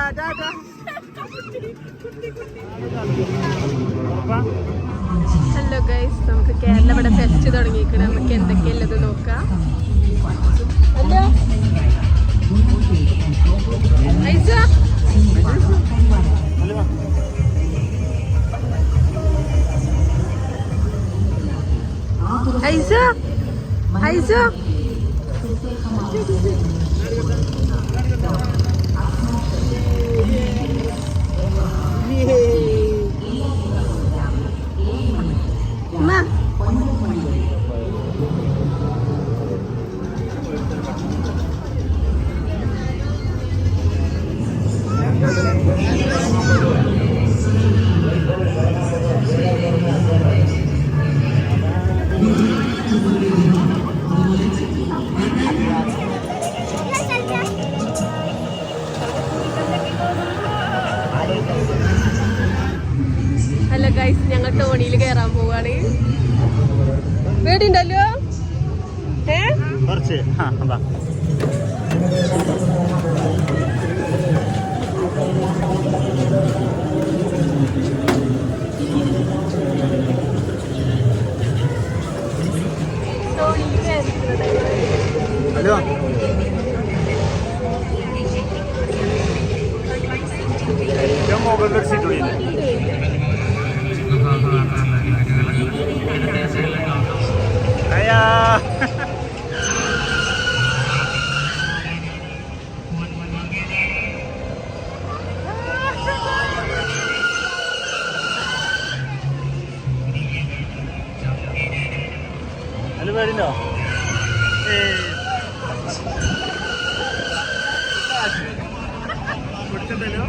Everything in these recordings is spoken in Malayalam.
ഹലോ ഗൈസ്, നമുക്ക് കേരള ഇവിടെ ഫെസ്റ്റ് തുടങ്ങിയിരിക്കണം. നമുക്ക് എന്തൊക്കെയുള്ളത് നോക്കാം. ഹലോ ഐസ, ഐസ, ഐസ, ഹലോ ഗൈസ്, ഞങ്ങൾ തോണിയിൽ കയറാൻ പോവാണ്. പേടിണ്ടല്ലോ കുറച്ച് ഹലോ ഏറ്റവും മുകളിൽ സീറ്റ് അയ്യാ അതിന് പേടിണ്ടോ? കൊടുക്കണ്ടല്ലോ.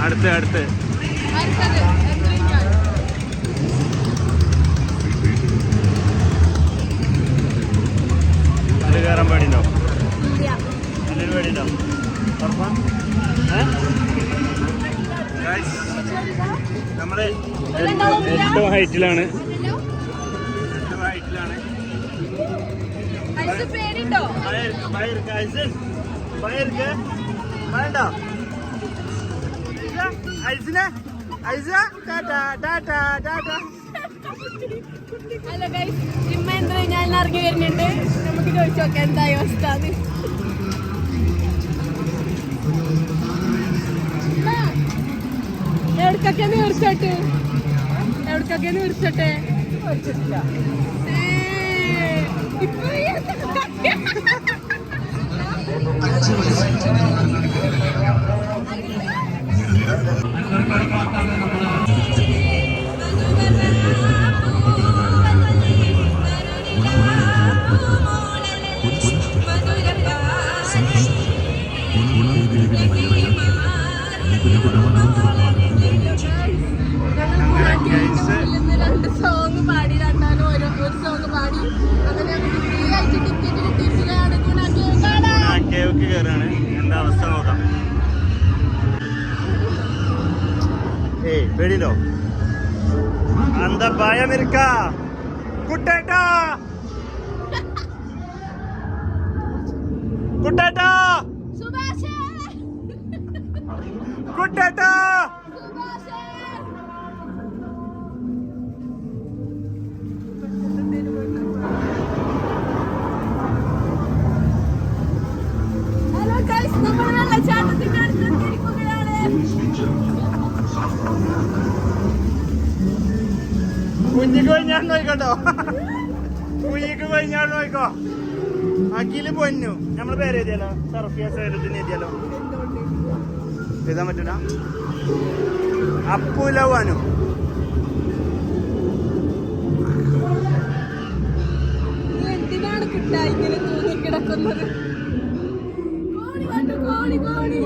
അടുത്ത് അതിൽ കയറാൻ പേടിണ്ടോ? അതിന് പേടിണ്ടോ? നമ്മള് 8 ഹൈറ്റിലാണ്. വേണ്ടോ ഐസിനെ? ഹലോ ഗൈസ്, ഇമ്മ ഞാൻ ഇറങ്ങി വരുന്നുണ്ട്. നമുക്ക് ചോദിച്ചു നോക്കാം എന്തായി അവസ്ഥ. എവിടക്കൊക്കെ തീർച്ചട്ടെ, എവിടക്കൊക്കെ തീർച്ചട്ടെ. ഇപ്പൊ രണ്ട് സോങ് പാടി, രണ്ടാലും ഒരു സോങ് പാടി. അങ്ങനെ ഫ്രീ ആയിട്ട് ടിക്കറ്റ് കിട്ടിയിട്ടാണ് കേക്ക് കയറാണ്. എന്താ അവസ്ഥ നോക്കാം. ഏയ് പേടിയില്ലോ? എന്താ ഭയമിരിക്ക കുട്ടേട്ടാ, കുട്ടേട്ടാ, കുട്ടേട്ടാ. കുഞ്ഞിക്ക് കഴിഞ്ഞാൽ നോക്കട്ടോ, കുഞ്ഞിക്ക് കഴിഞ്ഞാൽ നോക്കോ. അഖില് പൊന്നു നമ്മള് പേര് എഴുതിയാലോ? സർഫിയ സൈലത്തിന് എഴുതിയാലോ? എഴുതാൻ പറ്റൂല. അപ്പുലവാനു എന്തിനാണ് കിട്ടായി ഇങ്ങനെ തൂങ്ങി കിടക്കുന്നത്? കോണി കോണി.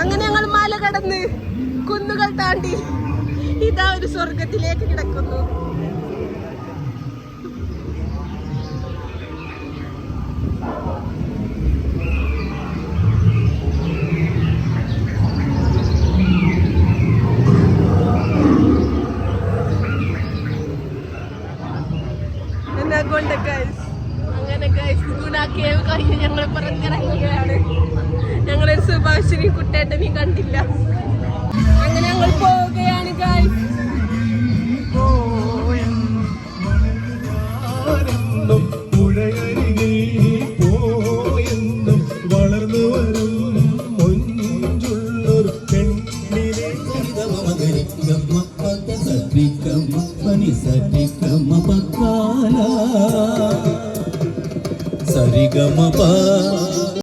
അങ്ങനെ ഞങ്ങൾ മല കടന്ന് കുന്നുകൾ താണ്ടി ഇതാ ഒരു സ്വർഗ വെള്ളത്തിലേക്ക് കിടക്കുന്നു. അങ്ങനെ ഗുണ കേവ് കഴിഞ്ഞ് ഞങ്ങൾ പുറത്തിറങ്ങുകയാണ്. ഞങ്ങളൊരു സുഭാഷിനി കുട്ടേട്ടനെയും കണ്ടില്ല. അങ്ങനെ ഞങ്ങൾ പോവുകയാണ് ഗൈസ്. വളർന്നു വരും മൊഞ്ചുള്ളൊരു പെണ്ണിനെ സരിഗമ